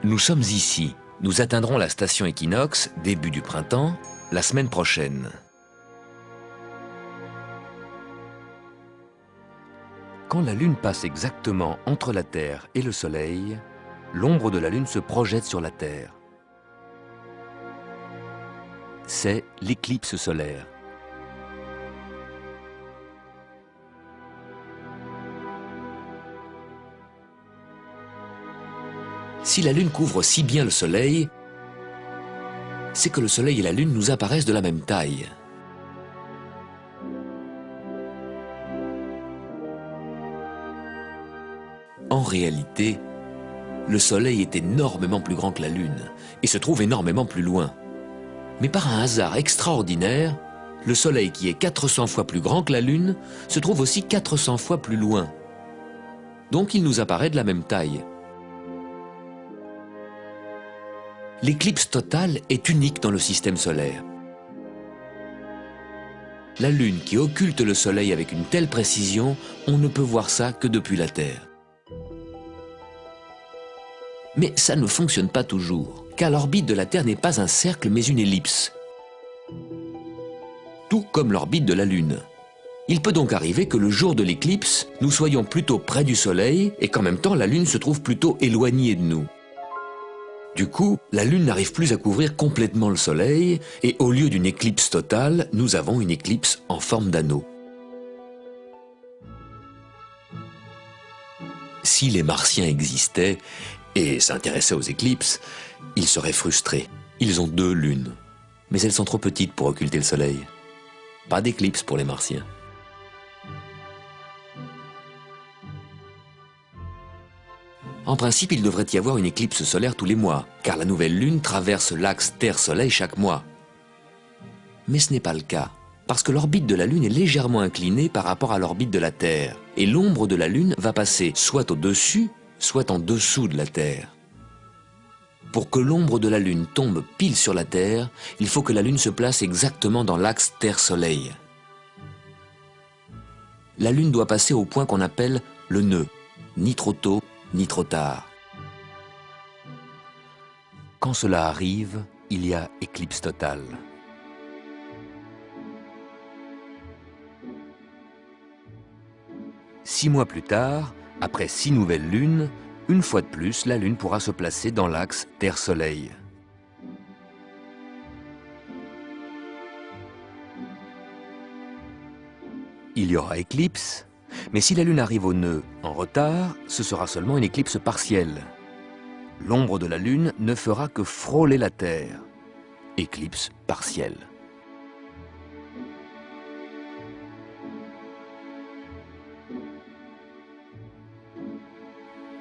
Nous sommes ici. Nous atteindrons la station équinoxe, début du printemps, la semaine prochaine. Quand la Lune passe exactement entre la Terre et le Soleil, l'ombre de la Lune se projette sur la Terre. C'est l'éclipse solaire. Si la Lune couvre si bien le Soleil, c'est que le Soleil et la Lune nous apparaissent de la même taille. En réalité, le Soleil est énormément plus grand que la Lune et se trouve énormément plus loin. Mais par un hasard extraordinaire, le Soleil qui est 400 fois plus grand que la Lune se trouve aussi 400 fois plus loin. Donc il nous apparaît de la même taille. L'éclipse totale est unique dans le système solaire. La Lune qui occulte le Soleil avec une telle précision, on ne peut voir ça que depuis la Terre. Mais ça ne fonctionne pas toujours, car l'orbite de la Terre n'est pas un cercle mais une ellipse. Tout comme l'orbite de la Lune. Il peut donc arriver que le jour de l'éclipse, nous soyons plutôt près du Soleil et qu'en même temps la Lune se trouve plutôt éloignée de nous. Du coup, la Lune n'arrive plus à couvrir complètement le Soleil et au lieu d'une éclipse totale, nous avons une éclipse en forme d'anneau. Si les Martiens existaient et s'intéressaient aux éclipses, ils seraient frustrés. Ils ont 2 lunes, mais elles sont trop petites pour occulter le Soleil. Pas d'éclipse pour les Martiens. En principe, il devrait y avoir une éclipse solaire tous les mois, car la nouvelle Lune traverse l'axe Terre-Soleil chaque mois. Mais ce n'est pas le cas, parce que l'orbite de la Lune est légèrement inclinée par rapport à l'orbite de la Terre, et l'ombre de la Lune va passer soit au-dessus, soit en dessous de la Terre. Pour que l'ombre de la Lune tombe pile sur la Terre, il faut que la Lune se place exactement dans l'axe Terre-Soleil. La Lune doit passer au point qu'on appelle le nœud, ni trop tôt, ni trop tard. Quand cela arrive, il y a éclipse totale. Six mois plus tard, après 6 nouvelles lunes, une fois de plus, la Lune pourra se placer dans l'axe Terre-Soleil. Il y aura éclipse, mais si la Lune arrive au nœud en retard, ce sera seulement une éclipse partielle. L'ombre de la Lune ne fera que frôler la Terre. Éclipse partielle.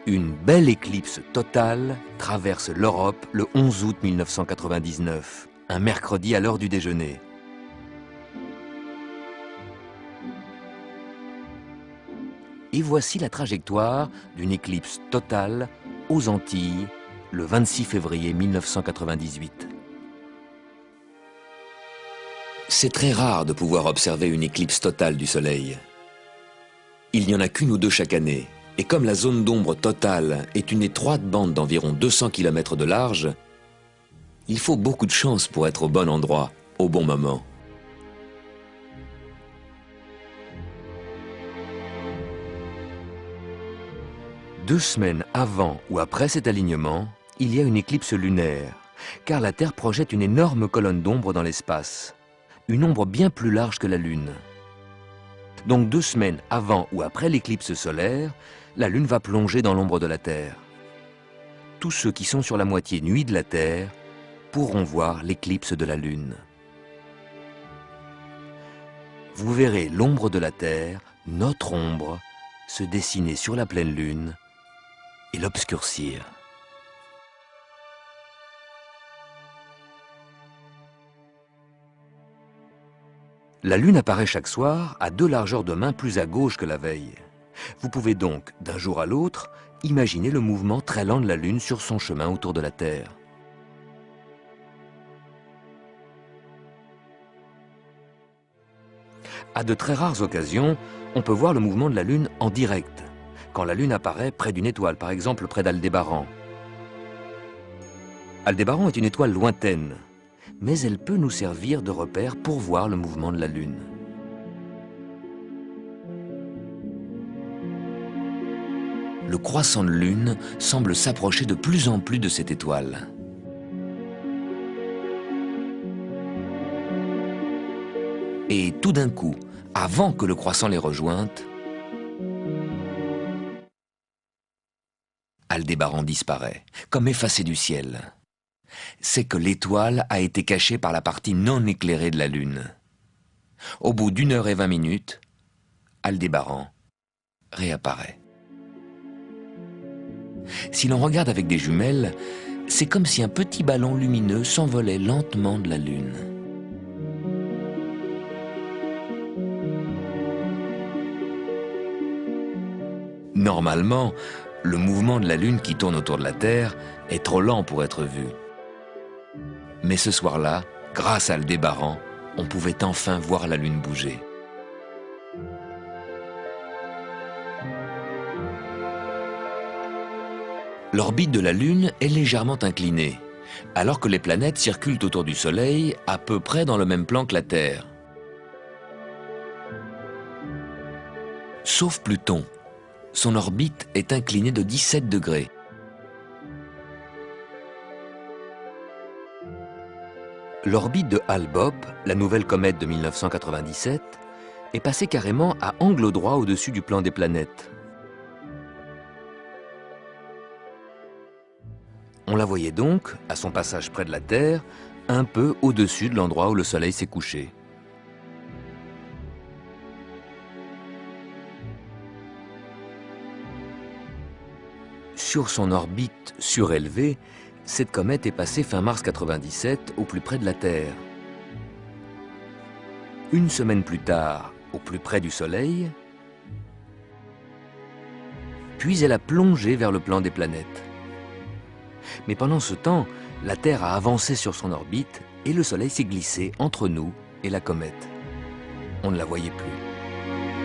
Une belle éclipse totale traverse l'Europe le 11 août 1999, un mercredi à l'heure du déjeuner. Et voici la trajectoire d'une éclipse totale aux Antilles le 26 février 1998. C'est très rare de pouvoir observer une éclipse totale du Soleil. Il n'y en a qu'une ou deux chaque année. Et comme la zone d'ombre totale est une étroite bande d'environ 200 km de large, il faut beaucoup de chance pour être au bon endroit, au bon moment. Deux semaines avant ou après cet alignement, il y a une éclipse lunaire, car la Terre projette une énorme colonne d'ombre dans l'espace, une ombre bien plus large que la Lune. Donc 2 semaines avant ou après l'éclipse solaire, la Lune va plonger dans l'ombre de la Terre. Tous ceux qui sont sur la moitié nuit de la Terre pourront voir l'éclipse de la Lune. Vous verrez l'ombre de la Terre, notre ombre, se dessiner sur la pleine Lune et l'obscurcir. La Lune apparaît chaque soir à 2 largeurs de main plus à gauche que la veille. Vous pouvez donc, d'un jour à l'autre, imaginer le mouvement très lent de la Lune sur son chemin autour de la Terre. À de très rares occasions, on peut voir le mouvement de la Lune en direct, quand la Lune apparaît près d'une étoile, par exemple près d'Aldébaran. Aldébaran est une étoile lointaine, mais elle peut nous servir de repère pour voir le mouvement de la Lune. Le croissant de Lune semble s'approcher de plus en plus de cette étoile. Et tout d'un coup, avant que le croissant les rejointe, Aldébaran disparaît, comme effacé du ciel. C'est que l'étoile a été cachée par la partie non éclairée de la Lune. Au bout d'1 heure et 20 minutes, Aldébaran réapparaît. Si l'on regarde avec des jumelles, c'est comme si un petit ballon lumineux s'envolait lentement de la Lune. Normalement, le mouvement de la Lune qui tourne autour de la Terre est trop lent pour être vu. Mais ce soir-là, grâce à Aldébaran, on pouvait enfin voir la Lune bouger. L'orbite de la Lune est légèrement inclinée, alors que les planètes circulent autour du Soleil à peu près dans le même plan que la Terre. Sauf Pluton. Son orbite est inclinée de 17 degrés. L'orbite de Hale-Bopp, la nouvelle comète de 1997, est passée carrément à angle droit au-dessus du plan des planètes. On la voyait donc, à son passage près de la Terre, un peu au-dessus de l'endroit où le Soleil s'est couché. Sur son orbite surélevée, cette comète est passée fin mars 97 au plus près de la Terre. Une semaine plus tard, au plus près du Soleil, puis elle a plongé vers le plan des planètes. Mais pendant ce temps, la Terre a avancé sur son orbite et le Soleil s'est glissé entre nous et la comète. On ne la voyait plus.